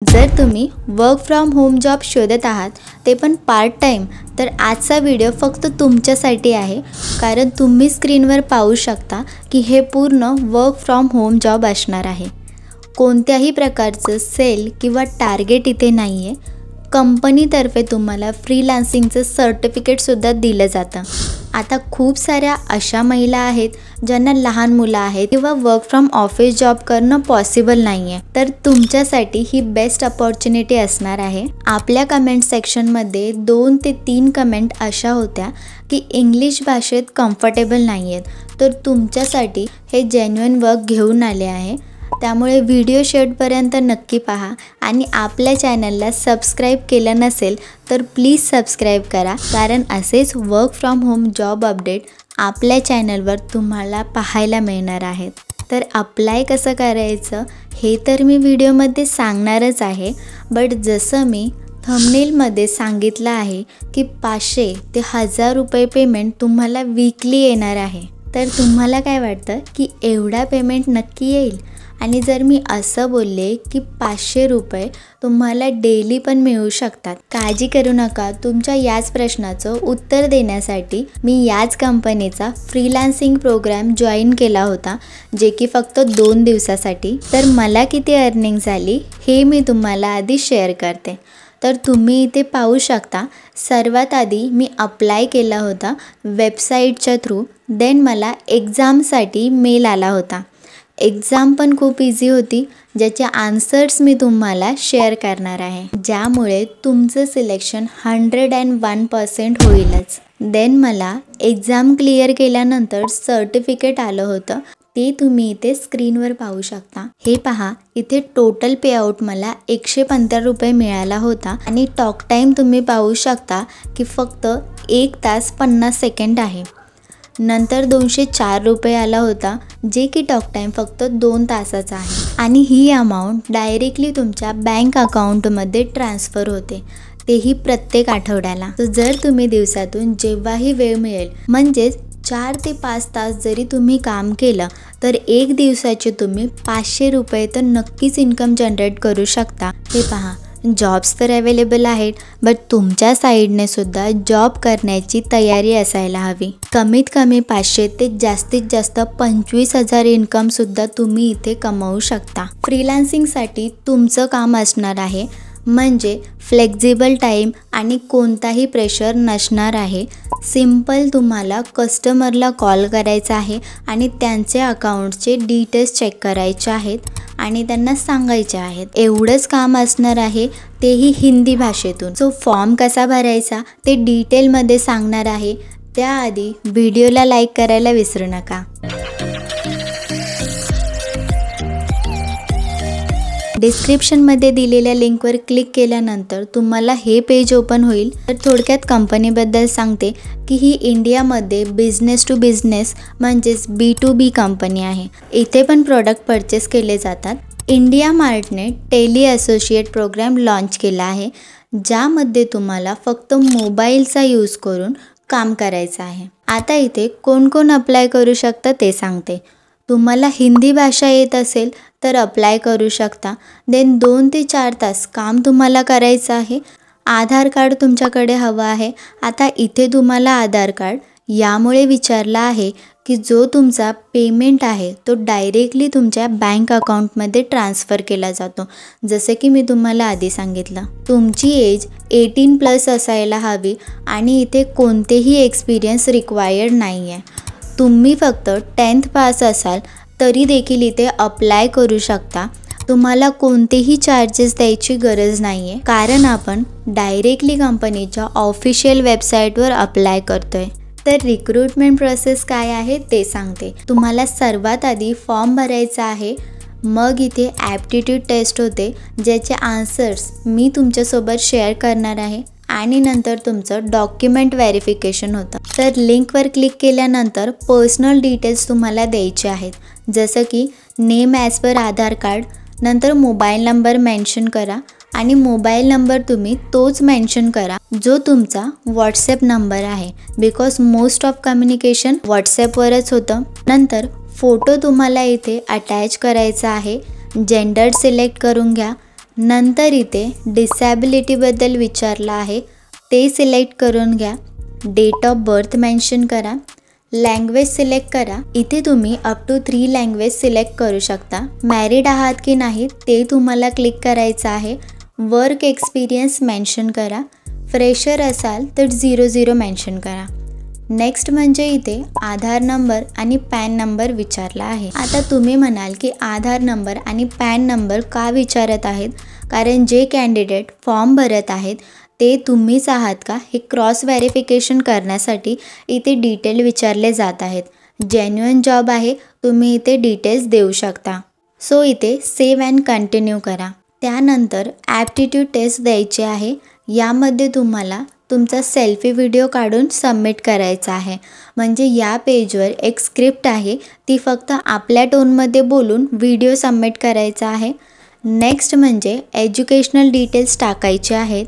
जर तुम्ही work from home job शोधत आहात ते पण पार्ट टाईम, तर आजचा व्हिडिओ फक्त तुमच्यासाठी आहे. कारण तुम्ही स्क्रीनवर पाहू शकता की हे पूर्ण वर्क फ्रॉम होम जॉब असणार आहे. कोणत्याही प्रकारचं सेल किंवा टार्गेट इथे नाही आहे. कंपनीतर्फे तुम्हाला फ्रीलान्सिंगचं सर्टिफिकेटसुद्धा दिलं जातं. आता खूप साऱ्या अशा महिला आहेत ज्यांना लहान मुलं आहेत किंवा वर्क फ्रॉम ऑफिस जॉब करणं पॉसिबल नाही आहे, तर तुमच्यासाठी ही बेस्ट अपॉर्च्युनिटी असणार आहे. आपल्या कमेंट सेक्शनमध्ये 2 ते 3 कमेंट अशा होत्या की इंग्लिश भाषेत कम्फर्टेबल नाही आहेत, तर तुमच्यासाठी हे जेन्युइन वर्क घेऊन आले आहे. त्यामुळे व्हिडिओ शेवटपर्यंत नक्की पहा आणि आपल्या चॅनलला सबस्क्राईब केलं नसेल तर प्लीज सबस्क्राईब करा, कारण असेच work from home job update आपल्या चॅनलवर तुम्हाला पाहायला मिळणार आहेत. तर अप्लाय कसं करायचं हे तर मी व्हिडिओमध्ये सांगणारच आहे, बट जसं मी थंबनेलमध्ये सांगितलं आहे की 500 ते 1000 रुपये पेमेंट तुम्हाला वीकली येणार आहे. तर तुम्हाला काय वाटतं की एवढा पेमेंट नक्की येईल? आणि जर मी असं बोलले की 500 रुपये तुम्हाला डेली पण मिळू शकतात, काळजी करू नका. तुमच्या याच प्रश्नाचं उत्तर देण्यासाठी मी याच कंपनीचा फ्रीलान्सिंग प्रोग्राम जॉईन केला होता, जे की फक्त 2 दिवसासाठी. तर मला किती अर्निंग झाली हे मी तुम्हाला आधी शेअर करते. तर तुम्ही इथे पाहू शकता, सर्वात आधी मी अप्लाय केला होता वेबसाईटच्या थ्रू. देन मला एक्झामसाठी मेल आला होता. एक्झाम पण खूप इझी होती, ज्याचे आन्सर्स मी तुम्हाला शेअर करणार आहे, ज्यामुळे तुमचं सिलेक्शन 101% होईलच. देन मला एक्झाम क्लिअर केल्यानंतर सर्टिफिकेट आलं होतं, ते तुम्ही इथे स्क्रीनवर पाहू शकता. हे पहा, इथे टोटल पेआउट मला 115 रुपये मिळाला होता आणि टॉक टाईम तुम्ही पाहू शकता की फक्त 1 तास 50 सेकंड आहे. नंतर 204 रुपये आला होता, जे की टॉक टाईम फक्त 2 तासाचा आहे. आणि ही अमाऊंट डायरेक्टली तुमच्या बँक अकाउंटमध्ये ट्रान्सफर होते, तेही प्रत्येक आठवड्याला. तर जर तुम्ही दिवसातून जेव्हाही वेळ मिळेल, म्हणजेच 4 ते 5 तास जरी तुम्ही काम केलं, तर 1 दिवसाचे तुम्ही 500 रुपये तर नक्कीच इन्कम जनरेट करू शकता. हे पहा, जॉब्स तर अवेलेबल आहेत, बट तुमच्या साईडने सुद्धा जॉब करण्याची तयारी असायला हवी. कमीत कमी 500 ते जास्तीत जास्त 25,000 इन्कमसुद्धा तुम्ही इथे कमवू शकता. फ्रीलान्सिंगसाठी तुमचं काम असणार आहे, म्हणजे फ्लेक्झिबल टाईम आणि कोणताही प्रेशर नसणार आहे. सिम्पल तुम्हाला कस्टमरला कॉल करायचा आहे आणि त्यांचे अकाउंटचे डिटेल्स चेक करायचे आहेत आणि त्यांना सांगायचे आहेत. एवढंच काम असणार आहे, तेही हिंदी भाषेतून. सो फॉर्म कसा भरायचा ते डिटेलमध्ये सांगणार आहे. त्याआधी व्हिडिओला लाईक करायला विसरू नका. डिस्क्रिप्शनमध्ये दिलेल्या लिंकवर क्लिक केल्यानंतर तुम्हाला हे पेज ओपन होईल. तर थोडक्यात कंपनीबद्दल सांगते की ही इंडियामध्ये बिझनेस टू बिझनेस म्हणजेच B2B कंपनी आहे. इथे पण प्रोडक्ट परचेस केले जातात. इंडिया मार्टने टेली असोसिएट प्रोग्राम लॉन्च केला आहे, ज्यामध्ये तुम्हाला फक्त मोबाईलचा यूज करून काम करायचं आहे. आता इथे कोण कोण अप्लाय करू शकतं ते सांगते. तुम्हाला हिंदी भाषा येत असेल तर अप्लाय करू शकता. देन 2 ते 4 तास काम तुम्हाला करायचं आहे. आधार कार्ड तुमच्याकडे हवं आहे. आता इथे तुम्हाला आधार कार्ड यामुळे विचारला आहे की जो तुमचा पेमेंट आहे तो डायरेक्टली तुमच्या बँक अकाउंटमध्ये ट्रान्सफर केला जातो, जसे की मी तुम्हाला आधी सांगितलं. तुमची एज 18+ असायला हवी आणि इथे कोणतेही एक्सपिरियन्स रिक्वायर्ड नाही आहे. तुम्ही फक्त 10th पास असाल तरी देखील इथे अप्लाय करू शकता. तुम्हाला कोणतेही चार्जेस द्यायची गरज नाही आहे, कारण आपण डायरेक्टली कंपनीच्या ऑफिशियल वेबसाईटवर अप्लाय करतोय. तर रिक्रुटमेंट प्रोसेस काय आहे ते सांगते. तुम्हाला सर्वात आधी फॉर्म भरायचा आहे. मग इथे ॲप्टिट्यूड टेस्ट होते, ज्याचे आन्सर्स मी तुमच्यासोबत शेअर करणार आहे. आणि नंतर तुमचं डॉक्युमेंट व्हेरिफिकेशन होतं. तर लिंकवर क्लिक केल्यानंतर पर्सनल डिटेल्स तुम्हाला द्यायचे आहेत, जसं की नेम ॲज पर आधार कार्ड. नंतर मोबाईल नंबर मेन्शन करा आणि मोबाईल नंबर तुम्ही तोच मेन्शन करा जो तुमचा व्हॉट्सॲप नंबर आहे, बिकॉज मोस्ट ऑफ कम्युनिकेशन व्हॉट्सॲपवरच होतं. नंतर फोटो तुम्हाला इथे अटॅच करायचा आहे. जेंडर सिलेक्ट करून घ्या. नंतर इथे डिसॅबिलिटीबद्दल विचारलं आहे, ते सिलेक्ट करून घ्या. डेट ऑफ बर्थ मेन्शन करा. लँग्वेज सिलेक्ट करा. इथे तुम्ही अप टू 3 लँग्वेज सिलेक्ट करू शकता. मॅरिड आहात की नाही ते तुम्हाला क्लिक करायचं आहे. वर्क एक्सपिरियन्स मेन्शन करा. फ्रेशर असाल तर 00 मेन्शन करा. नेक्स्ट म्हणजे इथे आधार नंबर आणि पॅन नंबर विचारला आहे. आता तुम्ही म्हणाल की आधार नंबर आणि पॅन नंबर का विचारत आहेत, कारण जे कॅन्डिडेट फॉर्म भरत आहेत ते तुम्हीच आहात का हे क्रॉस व्हेरिफिकेशन करण्यासाठी इथे डिटेल विचारले जात आहेत. जेन्युइन जॉब आहे, तुम्ही इथे डिटेल्स देऊ शकता. सो इथे सेव्ह अँड कंटिन्यू करा. त्यानंतर ॲप्टिट्यूड टेस्ट द्यायची आहे. यामध्ये तुम्हाला तुमचा सेल्फी व्हिडिओ काढून सबमिट करायचा आहे. म्हणजे या पेजवर एक स्क्रिप्ट आहे, ती फक्त आपल्या टोनमध्ये बोलून व्हिडिओ सबमिट करायचा आहे. नेक्स्ट म्हणजे एज्युकेशनल डिटेल्स टाकायचे आहेत.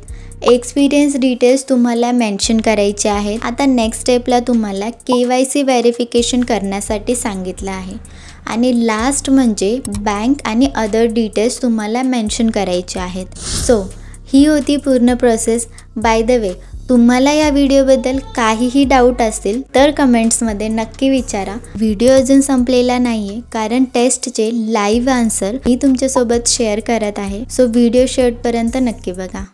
एक्सपिरियन्स डिटेल्स तुम्हाला मेन्शन करायचे आहेत. आता नेक्स्ट स्टेपला तुम्हाला KYC व्हेरिफिकेशन करण्यासाठी सांगितलं आहे. आणि लास्ट म्हणजे बँक आणि अदर डिटेल्स तुम्हाला मेन्शन करायचे आहेत. सो ही होती पूर्ण प्रोसेस. बाय द वे, तुम्हाला या व्हिडिओबद्दल काहीही डाऊट असतील तर कमेंट्समध्ये नक्की विचारा. व्हिडिओ अजून संपलेला नाही आहे, कारण टेस्टचे लाईव्ह आन्सर मी तुमच्यासोबत शेअर करत आहे. सो व्हिडिओ शेवटपर्यंत नक्की बघा.